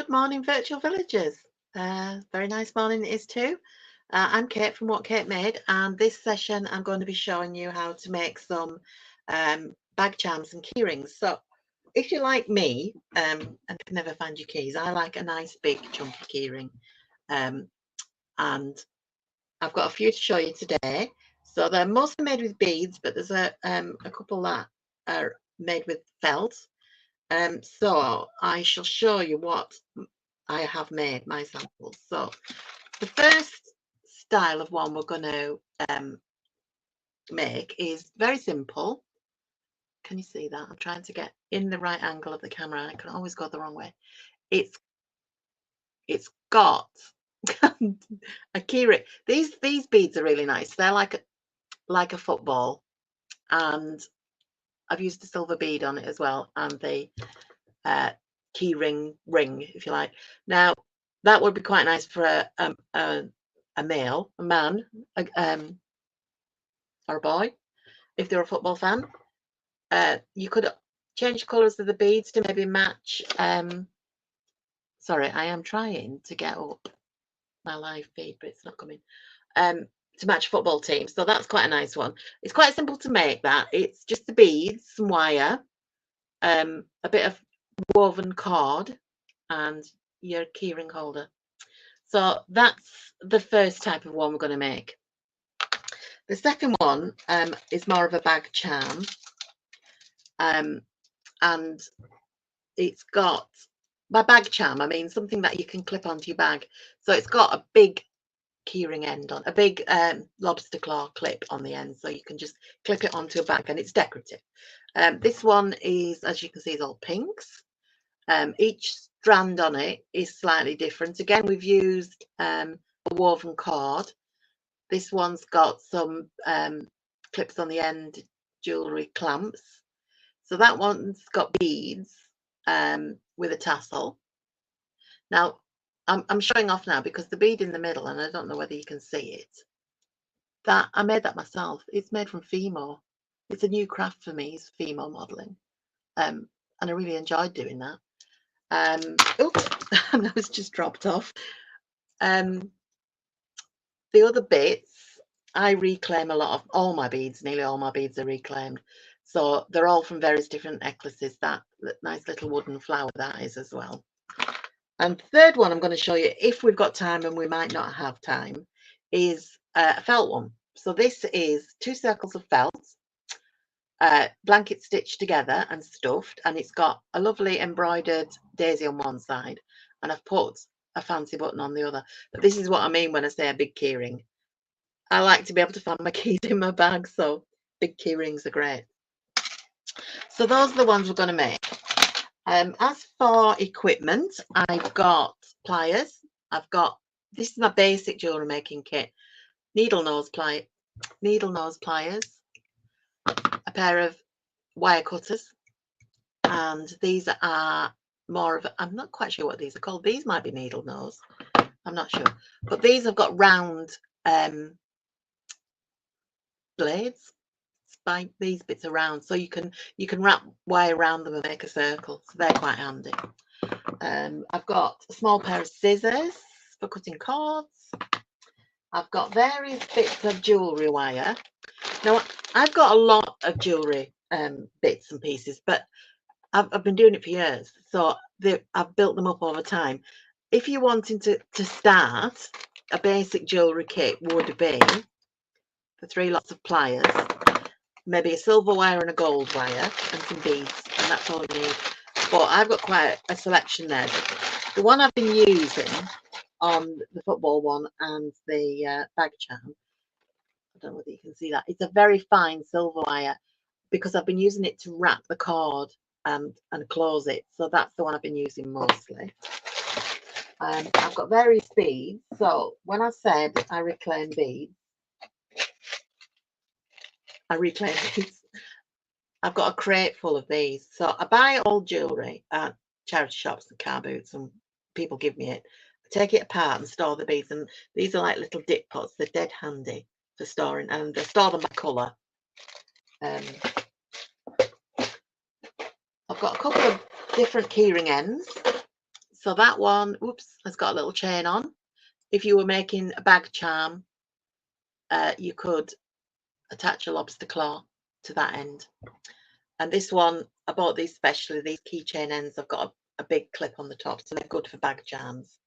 Good morning, virtual villagers. Very nice morning it is too. I'm Kate from What Kate Made, and this session I'm going to be showing you how to make some bag charms and keyrings. So if you're like me and can never find your keys, I like a nice big chunky keyring. And I've got a few to show you today. So they're mostly made with beads, but there's a couple that are made with felt. So I shall show you what I have made, my samples. So the first style of one we're going to make is very simple. Can you see that? I'm trying to get in the right angle of the camera. I can always go the wrong way. It's got a keyring. These beads are really nice. They're like a football, and I've used a silver bead on it as well, and the key ring, if you like. Now that would be quite nice for a man, or a boy, if they're a football fan. You could change the colours of the beads to maybe match. Sorry, I am trying to get up my live feed, but it's not coming. To match football team, so that's quite a nice one. It's quite simple to make that. It's just the beads, some wire, a bit of woven cord, and your keyring holder. So that's the first type of one we're going to make. The second one is more of a bag charm, and it's got, by bag charm I mean something that you can clip onto your bag. So it's got a big keyring end on, a big lobster claw clip on the end, so you can just clip it onto a bag, and it's decorative. This one is, as you can see, is all pinks. Each strand on it is slightly different. Again, we've used a woven cord. This one's got some clips on the end, jewellery clamps. So that one's got beads with a tassel. Now I'm showing off now because the bead in the middle, and I don't know whether you can see it, that I made that myself. It's made from Fimo. It's a new craft for me, is Fimo modelling, and I really enjoyed doing that. Oops, that was just dropped off. The other bits, I reclaim a lot of all my beads. Nearly all my beads are reclaimed, so they're all from various different necklaces. That nice little wooden flower that is as well. And third one I'm going to show you, if we've got time, and we might not have time, is a felt one. So this is 2 circles of felt, blanket stitched together and stuffed, and it's got a lovely embroidered daisy on one side, and I've put a fancy button on the other. But this is what I mean when I say a big keyring. I like to be able to find my keys in my bag, so big keyrings are great. So those are the ones we're going to make. As for equipment, I've got pliers. This is my basic jewellery making kit. Needle nose pliers, a pair of wire cutters, and these are more of, I'm not quite sure what these are called. These might be needle nose, I'm not sure, but these have got round blades. Spike these bits around, so you can wrap wire around them and make a circle, so they're quite handy. I've got a small pair of scissors for cutting cords. I've got various bits of jewellery wire. Now I've got a lot of jewellery bits and pieces, but I've been doing it for years, so I've built them up over time. If you're wanting to start, a basic jewellery kit would be the 3 lots of pliers, maybe a silver wire and a gold wire, and some beads, and that's all you need. But I've got quite a selection there. The one I've been using on the football one and the bag charm, I don't know whether you can see that, it's a very fine silver wire, because I've been using it to wrap the cord and close it, so that's the one I've been using mostly. I've got various beads, so when I said I reclaim beads, I've got a crate full of these. So I buy old jewellery at charity shops and car boots, and people give me it. I take it apart and store the beads, and these are like little dip pots. They're dead handy for storing, and I store them by colour. I've got a couple of different keyring ends. So that one, oops, has got a little chain on. If you were making a bag charm, you could attach a lobster claw to that end. And this one, I bought these specially. These keychain ends have got a big clip on the top, so they're good for bag charms.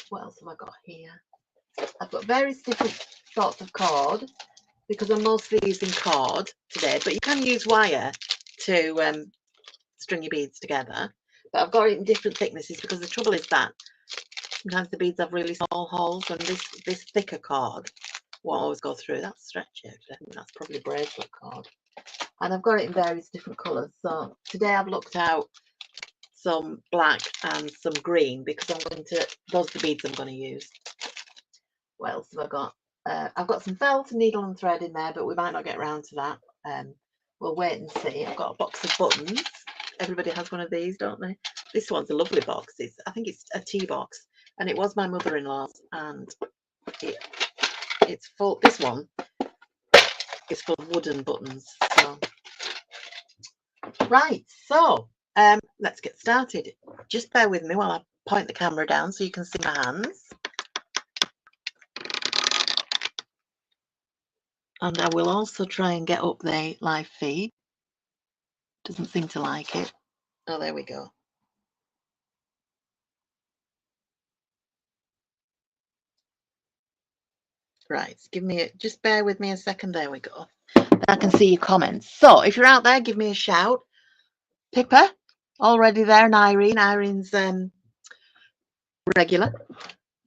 What else have I got here? I've got various different sorts of cord because I'm mostly using cord today, but you can use wire to string your beads together. But I've got it in different thicknesses because the trouble is that sometimes the beads have really small holes, and this thicker cord won't always go through. That's stretchy, actually. I think that's probably bracelet cord. And I've got it in various different colours. So today I've looked out some black and some green because those are the beads I'm going to use. What else have I got? I've got some felt, needle and thread in there, but we might not get around to that. We'll wait and see. I've got a box of buttons. Everybody has one of these, don't they? This one's a lovely box. I think it's a tea box, and it was my mother-in-law's, and it's full. This one is full of wooden buttons. So right, so let's get started. Just bear with me while I point the camera down so you can see my hands. And I will also try and get up the live feed. Doesn't seem to like it. Oh, there we go. Right, just bear with me a second. There we go. I can see your comments. So if you're out there, give me a shout. Pippa, already there, and Irene. Irene's regular.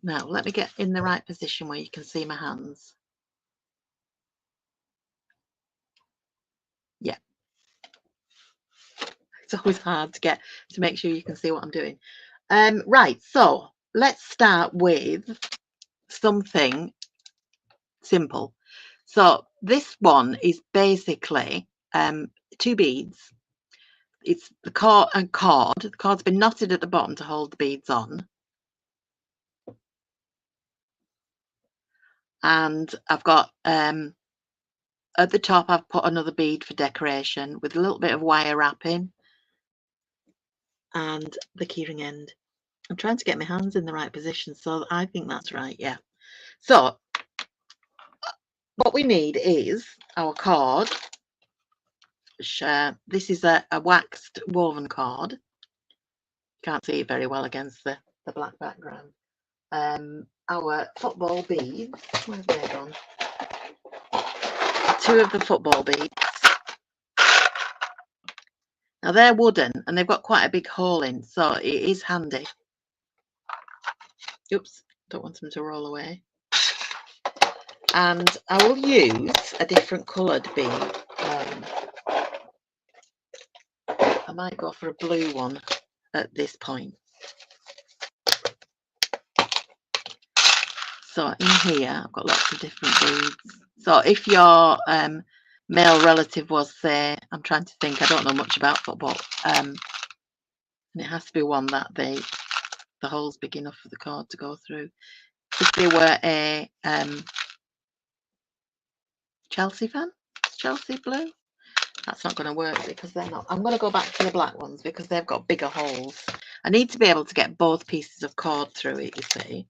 Now, let me get in the right position where you can see my hands. Yeah. It's always hard to make sure you can see what I'm doing. Right, so let's start with something simple. So this one is basically 2 beads. It's the cord and cord. The cord's been knotted at the bottom to hold the beads on. And I've got at the top I've put another bead for decoration with a little bit of wire wrapping and the keyring end. I'm trying to get my hands in the right position, so I think that's right, yeah. So what we need is our cord. This is a waxed woven cord. Can't see it very well against the black background. Our football beads. Where have they gone? 2 of the football beads. Now they're wooden and they've got quite a big hole in, so it is handy. Oops, don't want them to roll away. And I will use a different coloured bead. I might go for a blue one at this point. So in here, I've got lots of different beads. So if your male relative was, say, I'm trying to think, I don't know much about football, and it has to be one that the hole's big enough for the cord to go through. If they were a Chelsea fan, Chelsea blue, that's not going to work because they're not. I'm going to go back to the black ones because they've got bigger holes. I need to be able to get both pieces of cord through it, you see.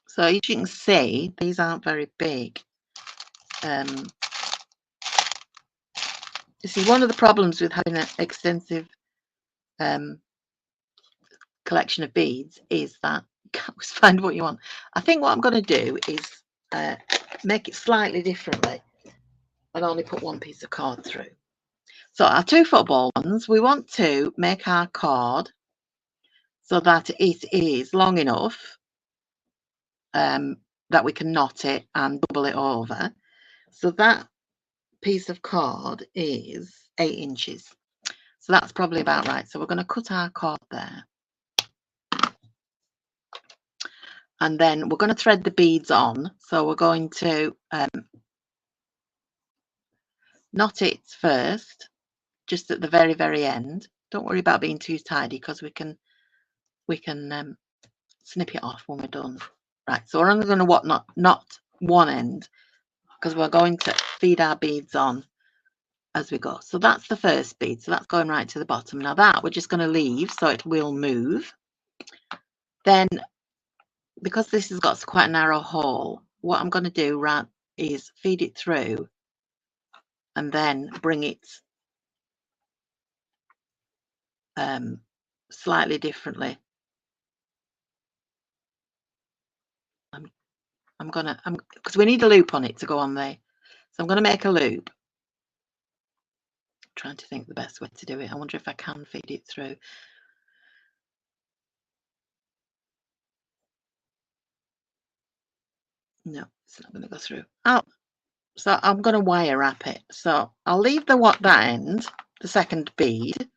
So as you can see, these aren't very big. This is one of the problems with having an extensive collection of beads is that you can't always find what you want. I think what I'm going to do is make it slightly differently and only put 1 piece of cord through. So our 2 football ones, we want to make our cord so that it is long enough that we can knot it and double it over. So that piece of cord is 8 inches. So that's probably about right. So we're going to cut our cord there. And then we're going to thread the beads on. So we're going to knot it first, just at the very, very end. Don't worry about being too tidy because we can snip it off when we're done. Right, so we're only going to knot one end because we're going to feed our beads on as we go. So that's the first bead, so that's going right to the bottom. Now that we're just going to leave so it will move. Then, because this has got quite a narrow hole, what I'm going to do is feed it through and then bring it slightly differently. Because we need a loop on it to go on there, so I'm going to make a loop. Trying to think the best way to do it. I wonder if I can feed it through. No, it's not going to go through. So I'm going to wire wrap it. So I'll leave that end, the second bead,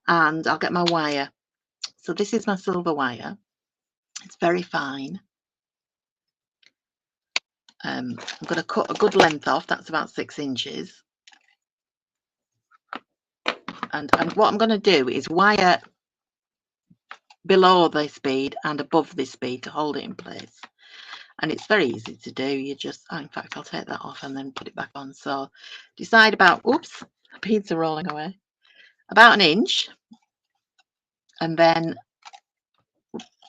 and I'll get my wire. So this is my silver wire. It's very fine. I'm going to cut a good length off. That's about 6 inches. And what I'm going to do is wire below this bead and above this bead to hold it in place. And it's very easy to do. You just, in fact, I'll take that off and then put it back on. So decide about, oops, beads are rolling away, about 1 inch. And then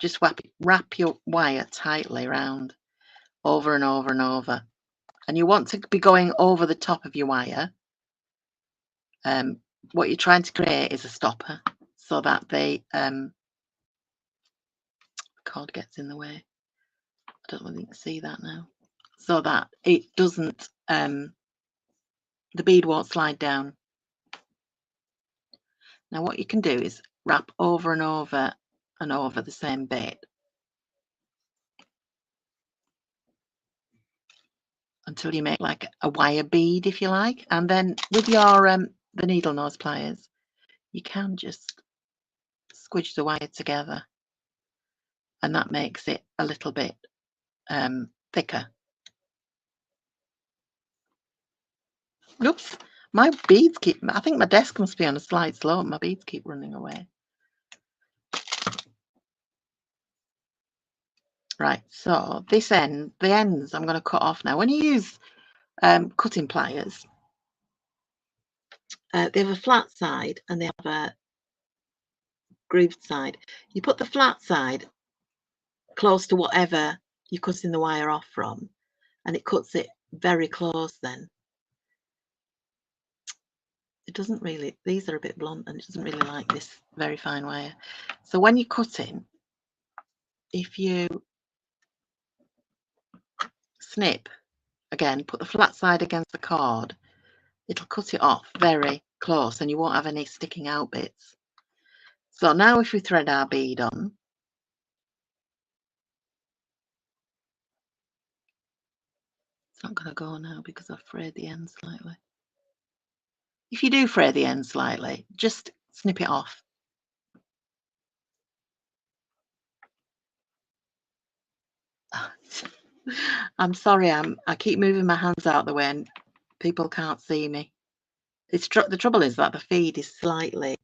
just wrap your wire tightly around, over and over and over. And you want to be going over the top of your wire. What you're trying to create is a stopper so that the cord gets in the way. I don't know if you can see that now. So that it doesn't, the bead won't slide down. Now what you can do is wrap over and over and over the same bit until you make like a wire bead, if you like. And then with your the needle nose pliers, you can just squidge the wire together, and that makes it a little bit thicker. Oops, my beads I think my desk must be on a slight slope. My beads keep running away. Right, so this end, the ends I'm going to cut off now. When you use cutting pliers, they have a flat side and they have a grooved side. You put the flat side close to whatever you're cutting the wire off from, and it cuts it very close then. It doesn't really, these are a bit blunt and it doesn't really like this very fine wire. So when you're cutting, if you snip, again, put the flat side against the cord, it'll cut it off very close and you won't have any sticking out bits. So now if we thread our bead on, it's not going to go now because I've frayed the end slightly. If you do fray the end slightly, just snip it off. I'm sorry, I keep moving my hands out the way and people can't see me. It's the trouble is that the feed is slightly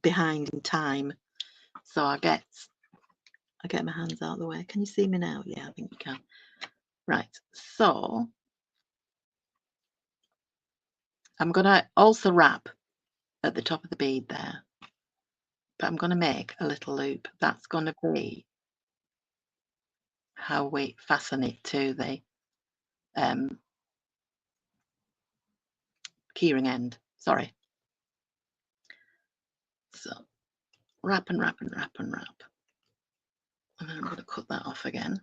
behind in time, so I get my hands out the way. Can you see me now? Yeah, I think you can. Right, so I'm going to also wrap at the top of the bead there, but I'm going to make a little loop. That's going to be how we fasten it to the keyring end. Sorry. So wrap and wrap and wrap and wrap. And then I'm going to cut that off again.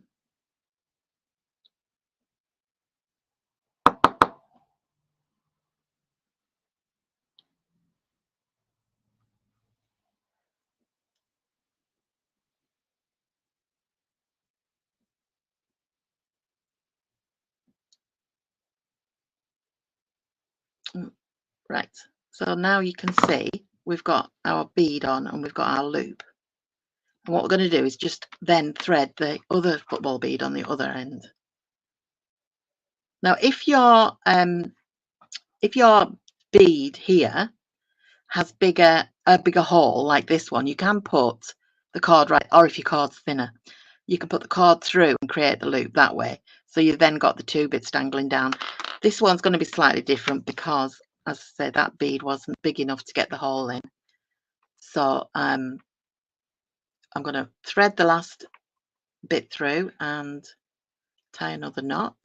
Right, so now you can see we've got our bead on and we've got our loop. And what we're going to do is just then thread the other football bead on the other end. Now, if your bead here has a bigger hole like this one, you can put the cord right, or if your cord's thinner, you can put the cord through and create the loop that way. So you've then got the 2 bits dangling down. This one's going to be slightly different because, as I say, that bead wasn't big enough to get the hole in. So I'm going to thread the last bit through and tie another knot.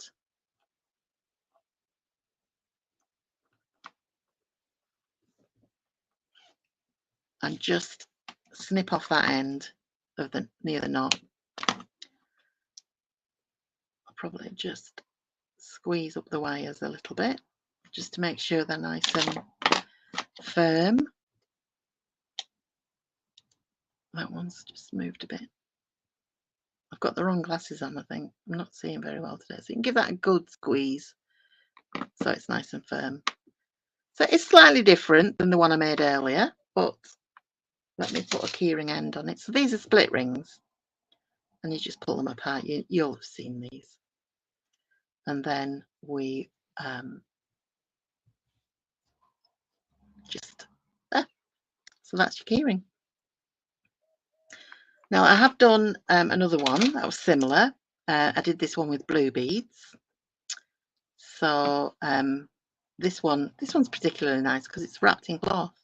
And just snip off that end of the near the knot. I'll probably just squeeze up the wires a little bit just to make sure they're nice and firm. That one's just moved a bit. I've got the wrong glasses on, I think. I'm not seeing very well today. So you can give that a good squeeze so it's nice and firm. So it's slightly different than the one I made earlier, but let me put a keyring end on it. So these are split rings, and you just pull them apart. You'll have seen these. And then we so that's your keyring. Now I have done another one that was similar. I did this one with blue beads. So this one's particularly nice because it's wrapped in cloth.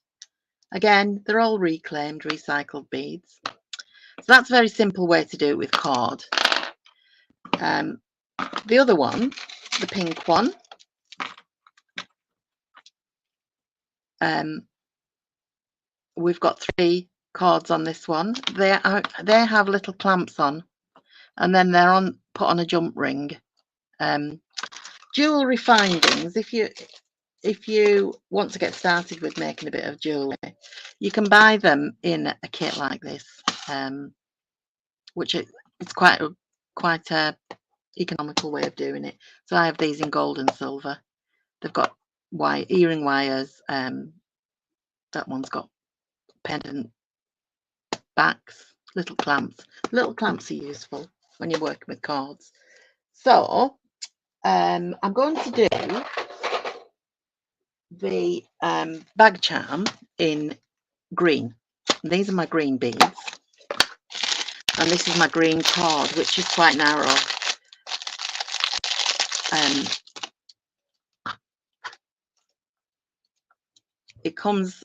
Again, they're all reclaimed, recycled beads. So that's a very simple way to do it with cord. The other one, the pink one, we've got 3 cords on this one. They have little clamps on, and then they're put on a jump ring. Jewellery findings, if you want to get started with making a bit of jewellery, you can buy them in a kit like this, which it's quite a economical way of doing it. So I have these in gold and silver. They've got earring wires. That one's got pendant backs, little clamps. Little clamps are useful when you're working with cords. So I'm going to do the bag charm in green. These are my green beads, and this is my green cord, which is quite narrow. It comes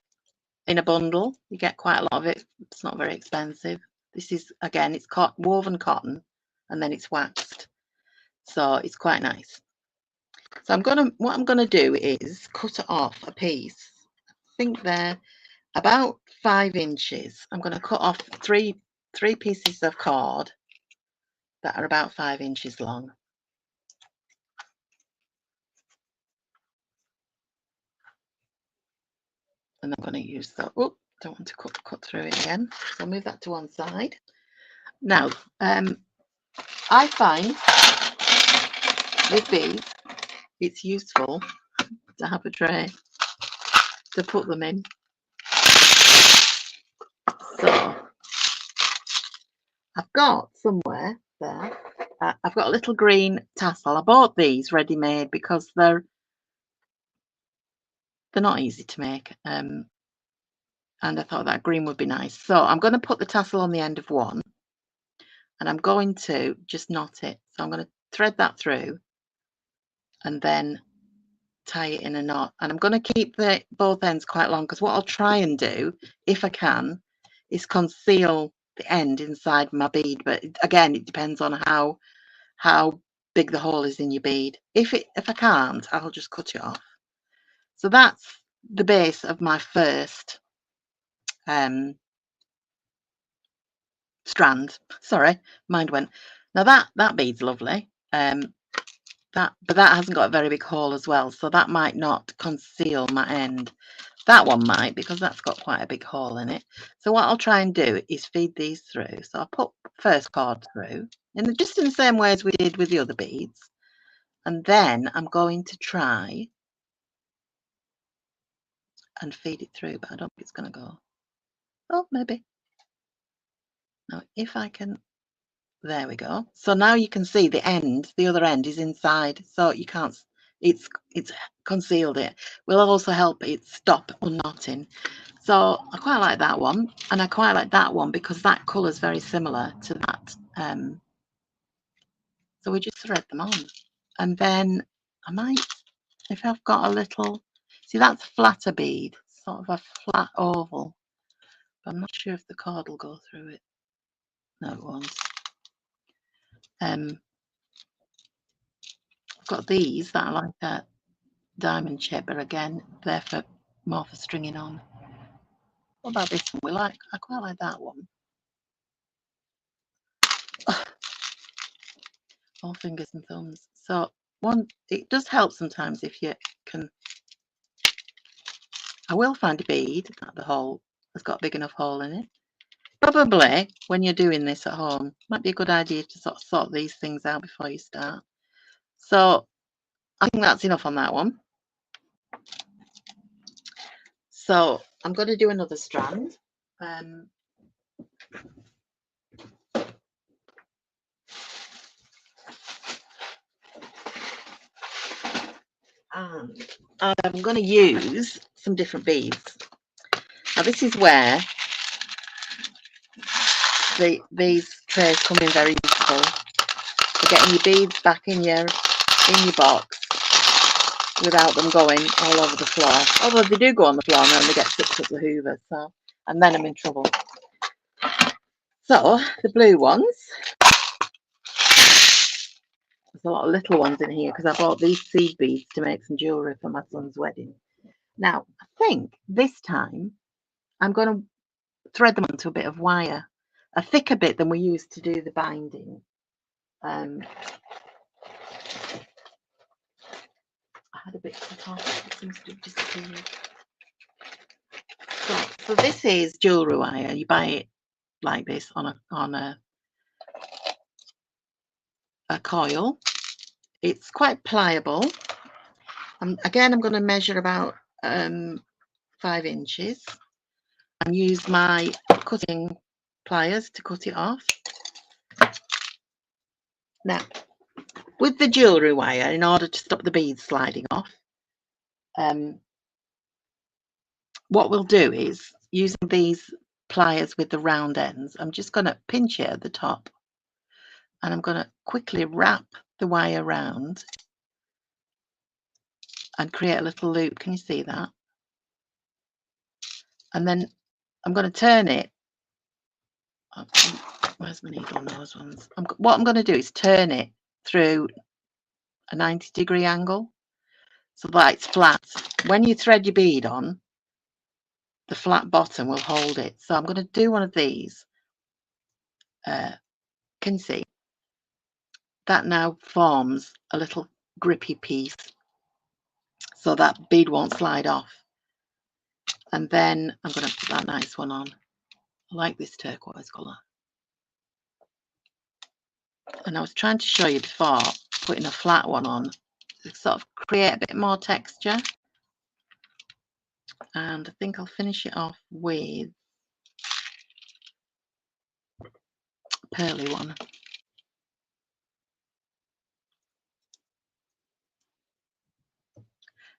in a bundle. You get quite a lot of it. It's not very expensive. This is, again, it's woven cotton, and then it's waxed, so it's quite nice. So what I'm gonna do is cut off a piece. I think they're about 5 inches. I'm going to cut off three pieces of cord that are about 5 inches long. And I'm going to use that. Oh, don't want to cut through it again. So I'll move that to one side. Now, I find with beads, it's useful to have a tray to put them in. So I've got somewhere there, I've got a little green tassel. I bought these ready-made because they're not easy to make, and I thought that green would be nice. So I'm going to put the tassel on the end of one, and I'm going to just knot it. So I'm going to thread that through and then tie it in a knot, and I'm going to keep both ends quite long, because what I'll try and do, if I can, is conceal the end inside my bead. But again, it depends on how big the hole is in your bead. If I can't, I'll just cut it off. So that's the base of my first strand. Sorry, mind went. Now that bead's lovely. But that hasn't got a very big hole as well, so that might not conceal my end. That one might, because that's got quite a big hole in it. So what I'll try and do is feed these through. So I'll put first cord through, and just in the same way as we did with the other beads. And then I'm going to try and feed it through, but I don't think it's going to go. Oh, maybe. Now, if I can, there we go. So now you can see the other end is inside, so you can't, it's concealed it. Will also help it stop unknotting. So I quite like that one, and I quite like that one because that colour is very similar to that So we just thread them on. And then I might, if I've got a little, see that's a flatter bead, sort of a flat oval. But I'm not sure if the cord will go through it. No, it won't. I've got these that are like a diamond shape, but again, they're for more for stringing on. What about this one? I quite like that one. All fingers and thumbs. So it does help sometimes if you can. I will find a bead that the hole has got a big enough hole in it. Probably when you're doing this at home, might be a good idea to sort these things out before you start. So I think that's enough on that one. So I'm going to do another strand. And I'm going to use some different beads. Now this is where these trays come in very useful for getting your beads back in your box without them going all over the floor. Although they do go on the floor now and they get sucked up the hoover, so, and then I'm in trouble. So the blue ones, there's a lot of little ones in here because I bought these seed beads to make some jewellery for my son's wedding. Now I think this time I'm going to thread them onto a bit of wire, a thicker bit than we used to do the binding. I had a bit cut off, it seems to have disappeared. So this is jewellery wire. You buy it like this on a coil. It's quite pliable. Again, I'm going to measure about 5 inches and use my cutting pliers to cut it off. Now, with the jewellery wire, in order to stop the beads sliding off, what we'll do is, using these pliers with the round ends, I'm just going to pinch it at the top and I'm going to quickly wrap the wire around and create a little loop. Can you see that? And then I'm going to turn it. Where's my needle on those ones? What I'm going to do is turn it through a 90-degree angle so that it's flat. When you thread your bead on, the flat bottom will hold it. So I'm going to do one of these. Can you see? That now forms a little grippy piece so that bead won't slide off. And then I'm going to put that nice one on. I like this turquoise colour. And I was trying to show you before putting a flat one on to sort of create a bit more texture. And I think I'll finish it off with a pearly one.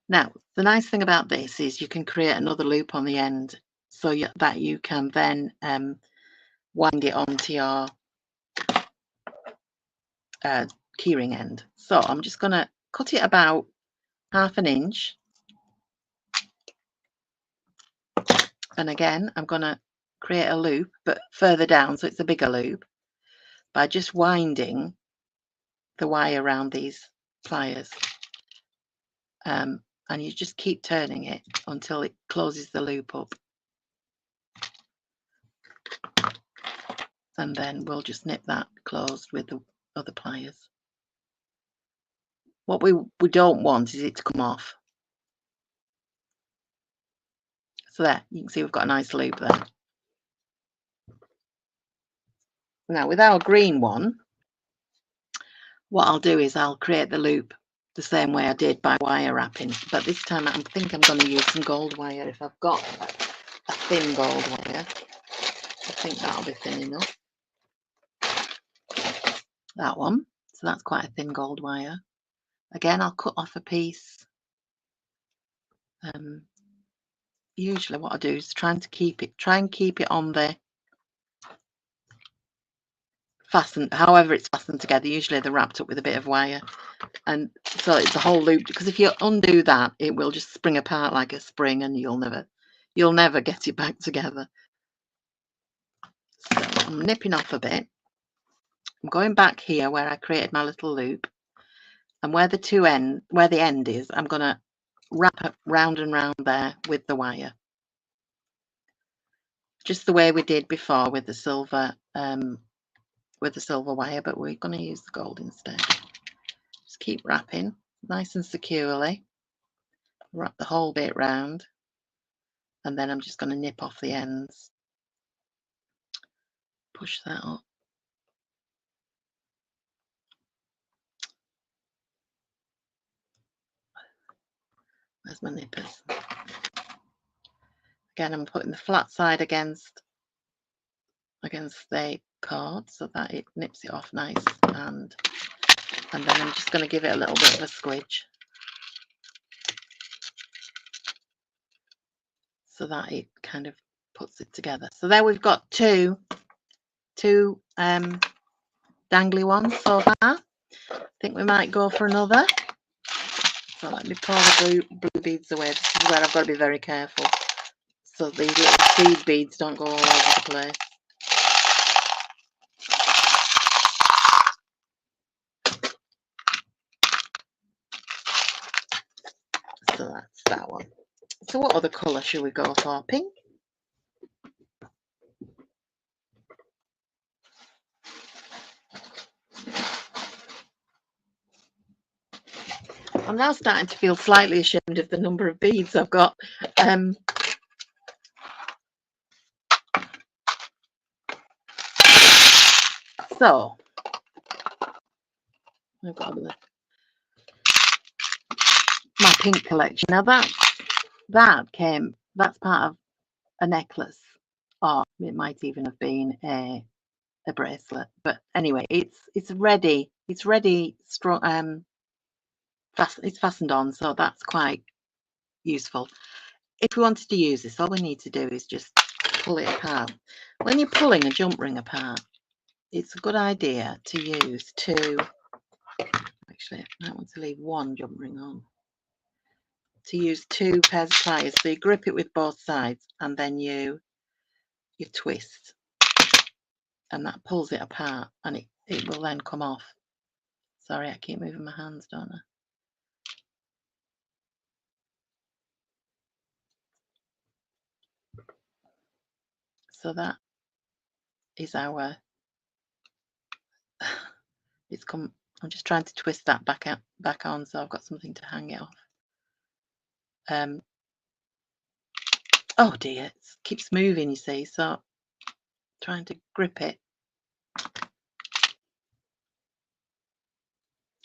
Now, the nice thing about this is you can create another loop on the end so that you can then wind it onto your keyring end. So I'm just going to cut it about 1/2 inch. And again, I'm going to create a loop, but further down, so it's a bigger loop, by just winding the wire around these pliers. And you just keep turning it until it closes the loop up. And then we'll just nip that closed with the other pliers. What we don't want is it to come off. So there, you can see we've got a nice loop there. Now with our green one, what I'll do is I'll create the loop the same way I did by wire wrapping, but this time I think I'm going to use some gold wire. If I've got a thin gold wire, I think that'll be thin enough. That one, so that's quite a thin gold wire. Again, I'll cut off a piece. Usually what I do is try and keep it on the fastened, however it's fastened together. Usually they're wrapped up with a bit of wire, and so it's a whole loop, because if you undo that, it will just spring apart like a spring, and you'll never get it back together. So I'm nipping off a bit. I'm going back here where I created my little loop, and where the end is, I'm going to wrap it round and round there with the wire, just the way we did before with the silver wire, but we're going to use the gold instead. Just keep wrapping nice and securely, wrap the whole bit round, and then I'm just going to nip off the ends, push that up. There's my nippers. Again, I'm putting the flat side against the cord so that it nips it off nice, and then I'm just going to give it a little bit of a squidge so that it kind of puts it together. So there we've got two dangly ones so far. I think we might go for another. So let me pour the blue beads away. This is where I've got to be very careful so these little seed beads don't go all over the place. So that's that one. So what other colour should we go for? Pink? I'm now starting to feel slightly ashamed of the number of beads I've got. So I've got my pink collection. Now that's part of a necklace, or it might even have been a bracelet. But anyway, it's ready. It's ready. Strong. It's fastened on, so that's quite useful. If we wanted to use this, all we need to do is just pull it apart. When you're pulling a jump ring apart, it's a good idea to use two. Actually, I might want to leave one jump ring on. To use two pairs of pliers, so you grip it with both sides, and then you twist, and that pulls it apart, and it will then come off. Sorry, I keep moving my hands, don't I? So that is our. It's come. I'm just trying to twist that back on, so I've got something to hang it off. Oh dear, it keeps moving, you see, so trying to grip it.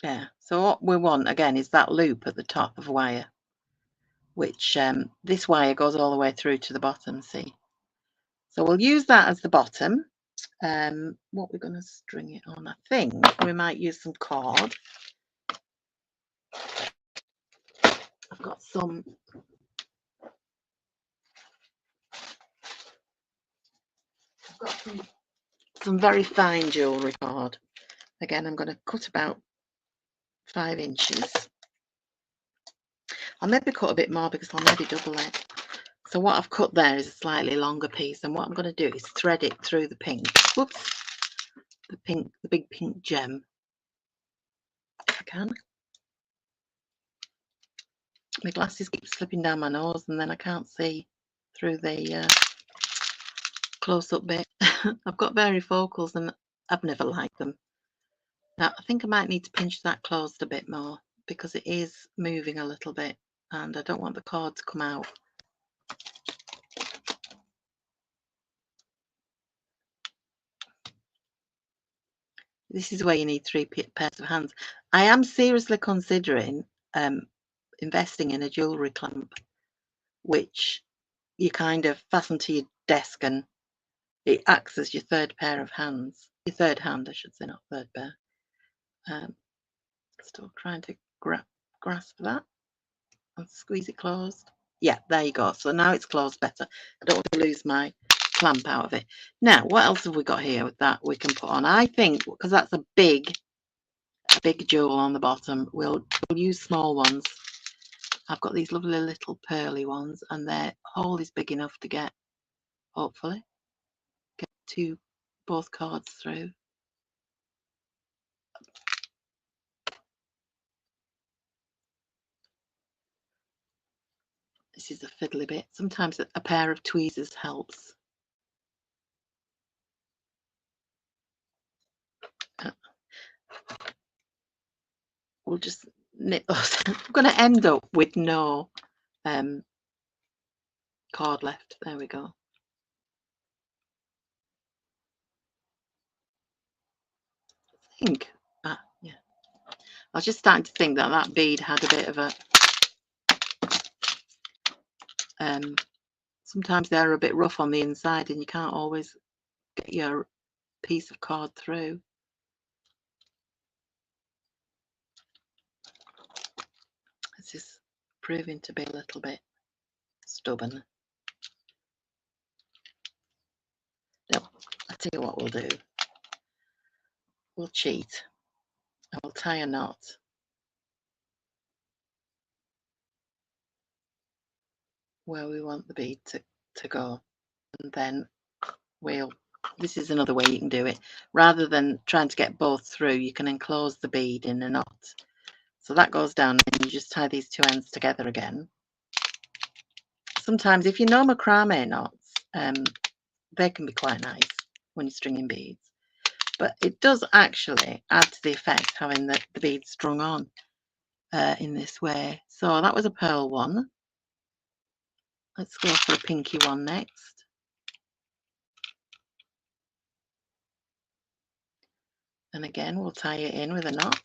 Yeah, so what we want again is that loop at the top of wire, which this wire goes all the way through to the bottom, see. So we'll use that as the bottom. What we're going to string it on, I think we might use some cord. I've got some very fine jewellery cord. Again, I'm going to cut about 5 inches. I'll maybe cut a bit more because I'll maybe double it. So what I've cut there is a slightly longer piece, and what I'm going to do is thread it through the pink. Whoops, the big pink gem. If I can. My glasses keep slipping down my nose, and then I can't see through the close-up bit. I've got varifocals, and I've never liked them. Now I think I might need to pinch that closed a bit more because it is moving a little bit, and I don't want the cord to come out. This is where you need 3 pairs of hands. I am seriously considering investing in a jewellery clamp, which you kind of fasten to your desk, and it acts as your third pair of hands. Your third hand, I should say, not third pair. Still trying to grasp that and squeeze it closed. Yeah, there you go. So now it's closed better. I don't want to lose my clamp out of it. Now, what else have we got here that we can put on? I think because that's a big jewel on the bottom, we'll use small ones. I've got these lovely little pearly ones, and their hole is big enough to get, hopefully, get both cords through. This is a fiddly bit. Sometimes a pair of tweezers helps. We'll just knit those. I'm going to end up with no cord left. There we go. I think, yeah. I was just starting to think that bead had a bit of a, sometimes they're a bit rough on the inside and you can't always get your piece of cord through. This is proving to be a little bit stubborn. No, I'll tell you what we'll do. We'll cheat and we'll tie a knot. Where we want the bead to go, and then this is another way you can do it. Rather than trying to get both through, you can enclose the bead in a knot. So that goes down and you just tie these two ends together again. Sometimes if you know macrame knots, they can be quite nice when you're stringing beads. But it does actually add to the effect having the beads strung on in this way. So that was a pearl one. Let's go for a pinky one next. And again, we'll tie it in with a knot.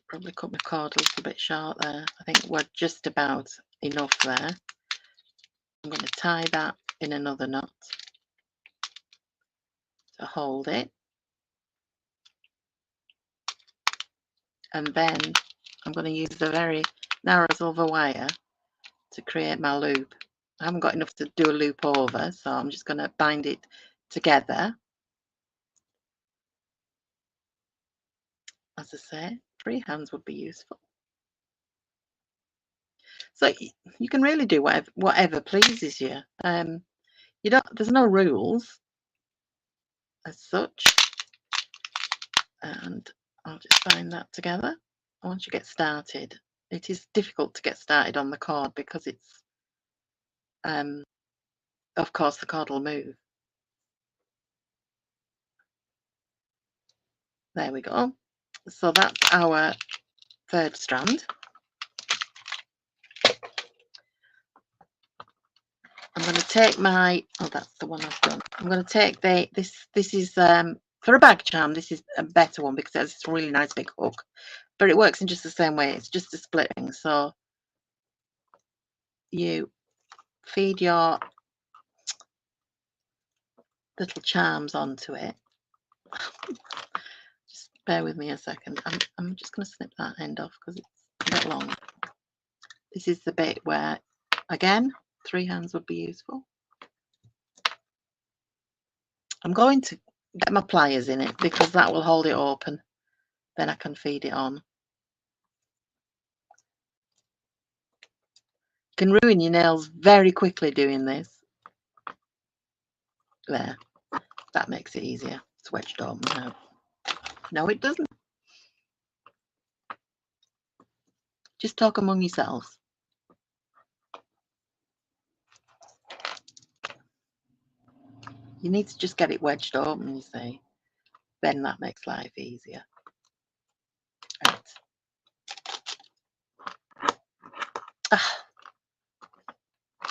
Probably cut my cord a little bit short there. I think we're just about enough there. I'm going to tie that in another knot to hold it. And then I'm going to use the very narrow silver wire to create my loop. I haven't got enough to do a loop over, so I'm just going to bind it together. As I say, free hands would be useful. So you can really do whatever pleases you. There's no rules as such. And I'll just bind that together. Once you get started, it is difficult to get started on the cord because it's, of course, the cord will move. There we go. So that's our third strand. I'm going to take my, that's the one I've done. I'm going to take this is, for a bag charm, this is a better one because it's a really nice big hook. But it works in just the same way. It's just a splitting. So you feed your little charms onto it. Just bear with me a second. I'm just going to snip that end off because it's a bit long. This is the bit where, again, 3 hands would be useful. I'm going to get my pliers in it because that will hold it open. Then I can feed it on. You can ruin your nails very quickly doing this. There. That makes it easier. It's wedged open now. No, it doesn't. Just talk among yourselves. You need to just get it wedged open, you see. Then that makes life easier. Right.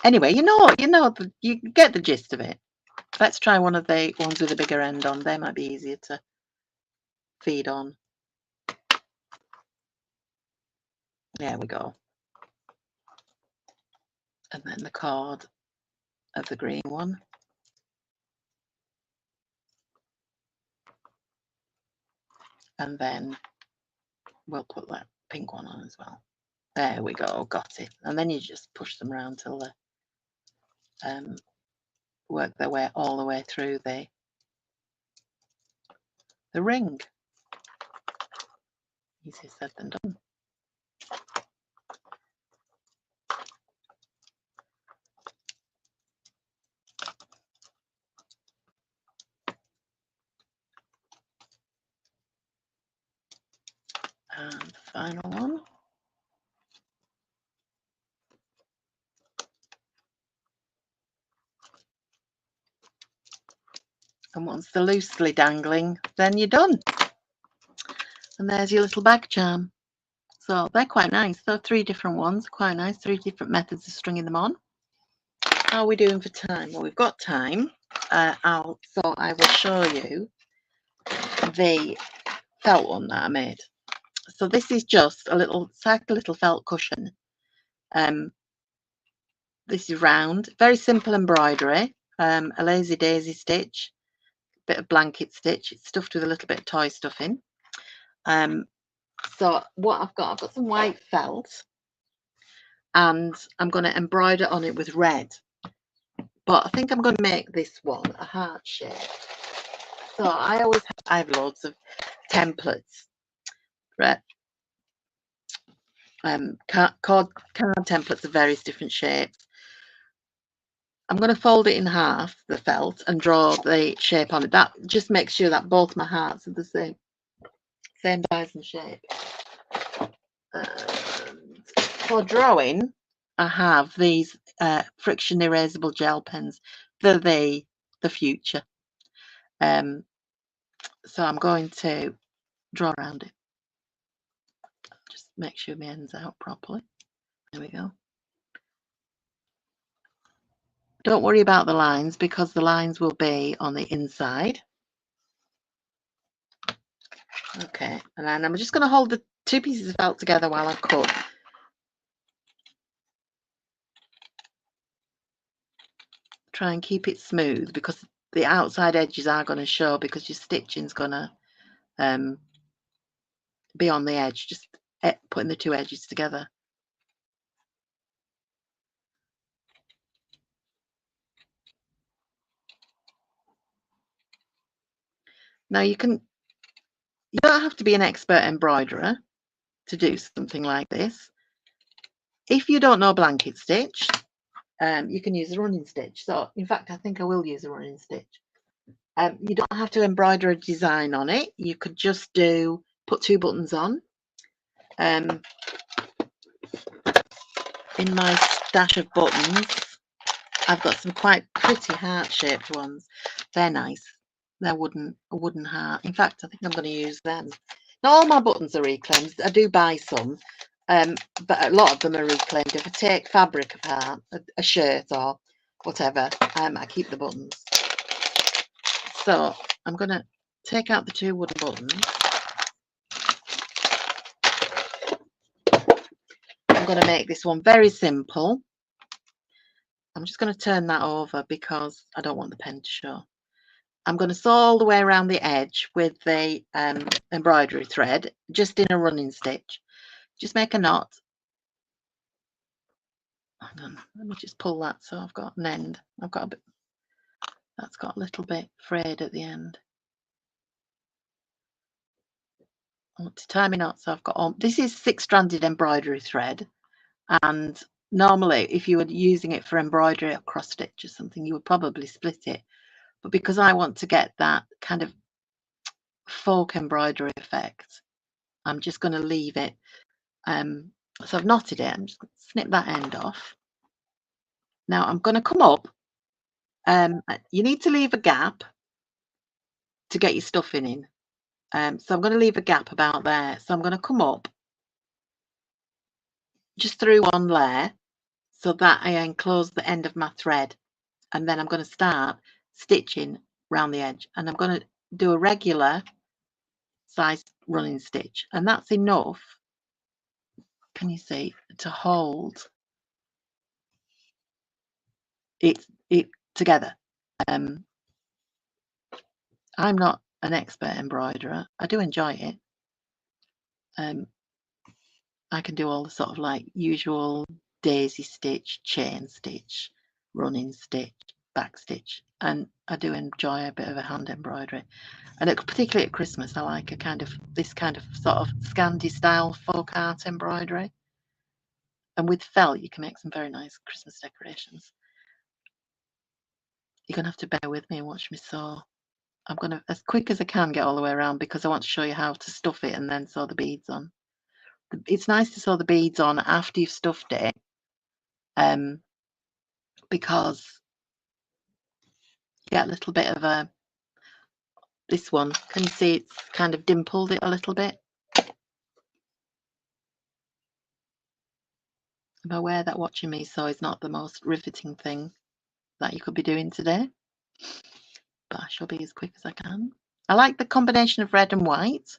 Anyway, you get the gist of it. Let's try one of the ones with a bigger end on. They might be easier to feed on. There we go. And then the cord of the green one. And then we'll put that pink one on as well. There we go, got it. And then you just push them around till they work their way all the way through the ring. Easier said than done. And the final one. And once they're loosely dangling, then you're done. And there's your little bag charm. So they're quite nice. There are 3 different ones, quite nice. 3 different methods of stringing them on. How are we doing for time? Well, we've got time. So I will show you the felt one that I made. So this is just a little felt cushion. This is round, very simple embroidery, a lazy daisy stitch, bit of blanket stitch. It's stuffed with a little bit of toy stuffing. So what I've got some white felt, and I'm going to embroider on it with red. But I think I'm going to make this one a heart shape. So I have loads of templates, right? Card templates of various different shapes. I'm going to fold it in half, the felt, and draw the shape on it. That just makes sure that both my hearts are the same size and shape. For drawing, I have these friction erasable gel pens. They're the future. So I'm going to draw around it. Just make sure my end's out properly. There we go. Don't worry about the lines, because the lines will be on the inside. Okay, and then I'm just going to hold the 2 pieces of felt together while I cut. Try and keep it smooth, because the outside edges are going to show, because your stitching's going to be on the edge. Just putting the 2 edges together. Now you don't have to be an expert embroiderer to do something like this. If you don't know blanket stitch, you can use a running stitch. So in fact, I think I will use a running stitch. You don't have to embroider a design on it. You could just put 2 buttons on. In my stash of buttons, I've got some quite pretty heart-shaped ones. They're nice. They're a wooden heart. In fact, I think I'm going to use them. Not all my buttons are reclaimed. I do buy some, but a lot of them are reclaimed. If I take fabric apart, a shirt or whatever, I keep the buttons. So I'm going to take out the 2 wooden buttons. I'm going to make this one very simple. I'm just going to turn that over because I don't want the pen to show. I'm going to sew all the way around the edge with the embroidery thread, just in a running stitch. Just make a knot. Hang on, let me just pull that so I've got an end. I've got a bit, that's got a little bit frayed at the end. I want to tie my knot, so I've got this is 6-stranded embroidery thread, and normally if you were using it for embroidery or cross stitch or something, you would probably split it. But because I want to get that kind of folk embroidery effect, I'm just going to leave it. So I've knotted it. I'm just going to snip that end off. Now I'm going to come up. You need to leave a gap to get your stuffing in. So I'm going to leave a gap about there. So I'm going to come up just through one layer so that I enclose the end of my thread, and then I'm going to start stitching around the edge, and I'm going to do a regular size running stitch, and that's enough, can you see, to hold it together. I'm not an expert embroiderer. I do enjoy it. I can do all the sort of like usual daisy stitch, chain stitch, running stitch, back stitch, and I do enjoy a bit of a hand embroidery. And particularly at Christmas, I like this kind of sort of Scandi style folk art embroidery. And with felt, you can make some very nice Christmas decorations. You're gonna have to bear with me and watch me sew. I'm gonna, as quick as I can, get all the way around because I want to show you how to stuff it and then sew the beads on. It's nice to sew the beads on after you've stuffed it, because you get a little bit of this one. Can you see it's kind of dimpled it a little bit? I'm aware that watching me sew is not the most riveting thing that you could be doing today, but I shall be as quick as I can. I like the combination of red and white.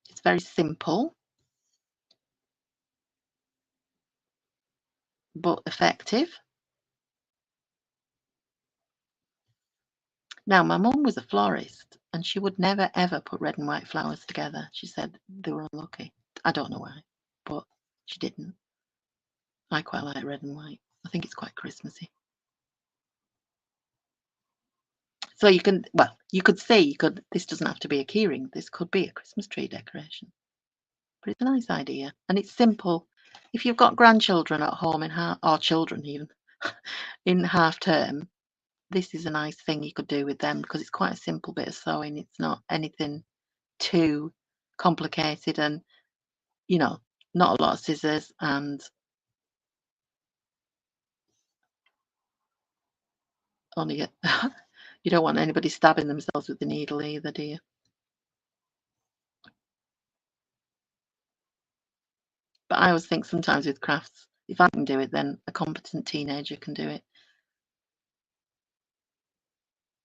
It's very simple, but effective. Now, my mum was a florist and she would never ever put red and white flowers together. She said they were unlucky. I don't know why, but she didn't. I quite like red and white. I think it's quite Christmassy. So you can, well, you could say this doesn't have to be a keyring. This could be a Christmas tree decoration. But it's a nice idea and it's simple. If you've got grandchildren at home or children even in half term, this is a nice thing you could do with them because it's quite a simple bit of sewing. It's not anything too complicated and, not a lot of scissors, and only you don't want anybody stabbing themselves with the needle either, do you? But I always think sometimes with crafts, if I can do it, then a competent teenager can do it.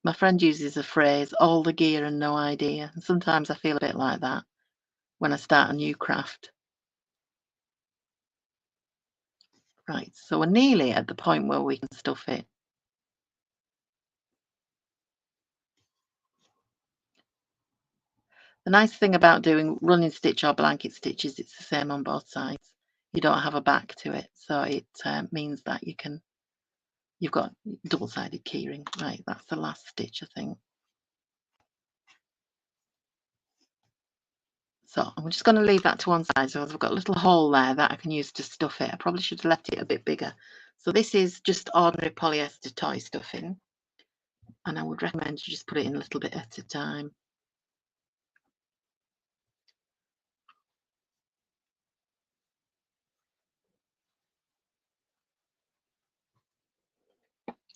My friend uses a phrase, all the gear and no idea. And sometimes I feel a bit like that when I start a new craft. Right, so we're nearly at the point where we can stuff it. The nice thing about doing running stitch or blanket stitches, it's the same on both sides. You don't have a back to it, so it means that you've got double-sided keyring. Right, that's the last stitch, I think. So I'm just going to leave that to one side. So I've got a little hole there that I can use to stuff it. I probably should have left it a bit bigger. So this is just ordinary polyester toy stuffing, and I would recommend you just put it in a little bit at a time.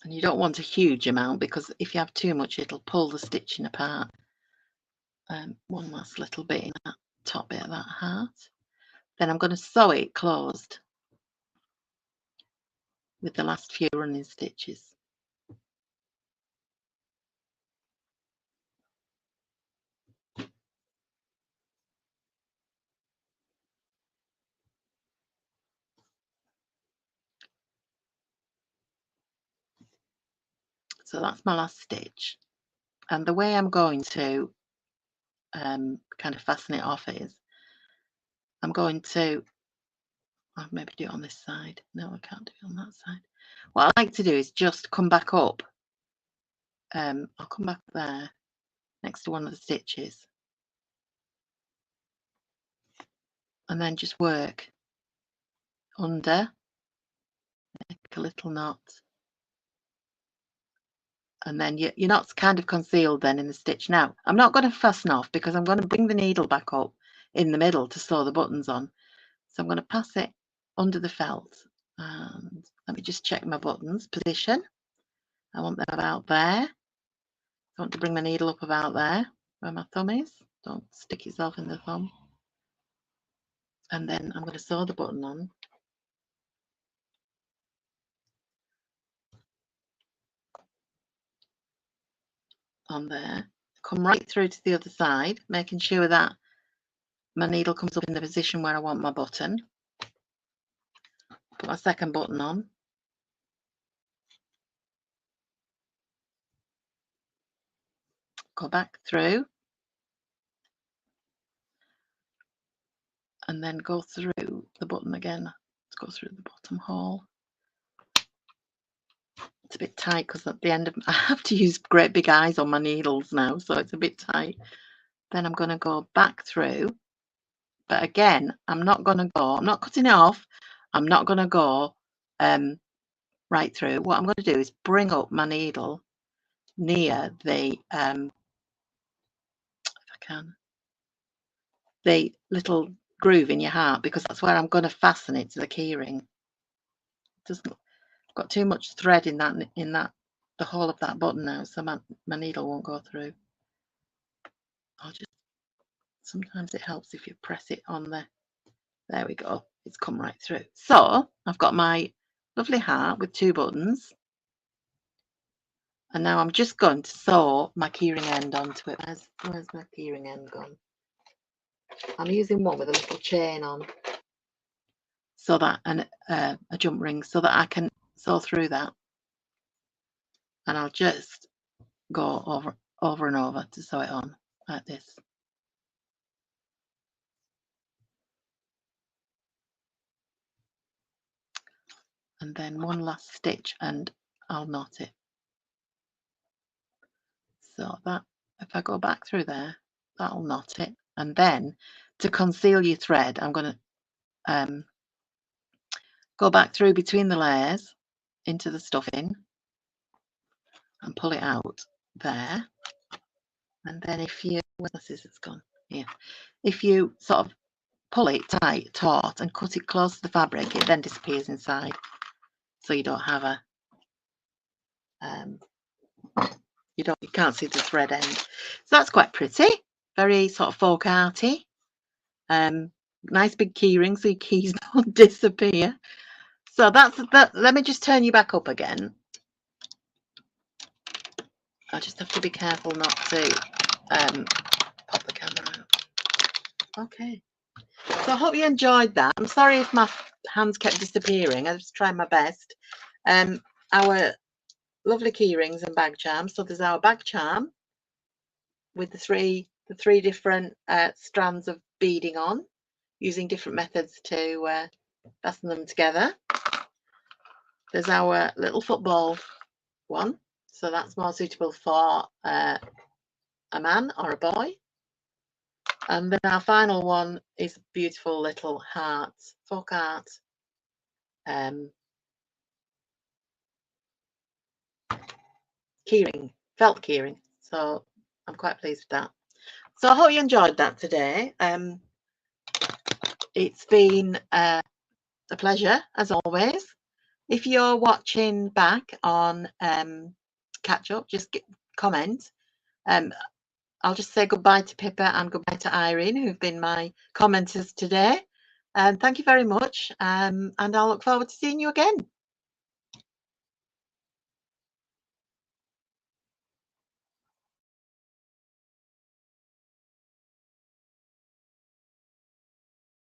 And you don't want a huge amount because if you have too much, it'll pull the stitching apart. One last little bit in that top bit of that heart. Then I'm going to sew it closed with the last few running stitches. So that's my last stitch. And the way I'm going to kind of fasten it off is I'm going to I'll maybe do it on this side. No, I can't do it on that side. What I like to do is just come back up. I'll come back there next to one of the stitches and then just work under, make a little knot, and then your knot's kind of concealed then in the stitch. Now, I'm not going to fasten off because I'm going to bring the needle back up in the middle to sew the buttons on. So I'm going to pass it under the felt, and let me just check my buttons position. I want them about there. I want to bring my needle up about there where my thumb is. Don't stick yourself in the thumb. And then I'm going to sew the button on there. Come right through to the other side, making sure that my needle comes up in the position where I want my button. Put my second button on. Go back through. and then go through the button again. Let's go through the bottom hole. It's a bit tight because at the end of I have to use great big eyes on my needles now, so it's a bit tight. Then I'm going to go back through, but again, I'm not going to go. I'm not cutting it off. I'm not going to go right through. What I'm going to do is bring up my needle near the if I can, the little groove in your heart, because that's where I'm going to fasten it to the keyring. Doesn't got too much thread in that the hole of that button now, so my needle won't go through. I'll just, sometimes it helps if you press it on there we go, it's come right through. So I've got my lovely heart with 2 buttons, and now I'm just going to sew my keyring end onto it. Where's my keyring end gone? I'm using one with a little chain on, so that, and a jump ring, so that I can sew through that. And I'll just go over and over to sew it on like this. And then one last stitch and I'll knot it. So that, if I go back through there, that'll knot it. And then to conceal your thread, I'm going to go back through between the layers into the stuffing and pull it out there. And then if you, where's my scissors gone? Here. If you sort of pull it tight, taut, and cut it close to the fabric, it then disappears inside. So you don't have a, you can't see the thread end. So that's quite pretty, very sort of folk arty. Nice big key ring so your keys don't disappear. So that's that. Let me just turn you back up again. I just have to be careful not to pop the camera out. Okay. So I hope you enjoyed that. I'm sorry if my hands kept disappearing. I was trying my best. Our lovely key rings and bag charms. So there's our bag charm with the three different strands of beading on, using different methods to fasten them together. There's our little football one, so that's more suitable for a man or a boy. And then our final one is a beautiful little heart, folk art keyring, felt keyring. So I'm quite pleased with that. So I hope you enjoyed that today. It's been a pleasure as always. If you're watching back on catch up, just comment. I'll just say goodbye to Pippa and goodbye to Irene, who've been my commenters today. Thank you very much, and I'll look forward to seeing you again.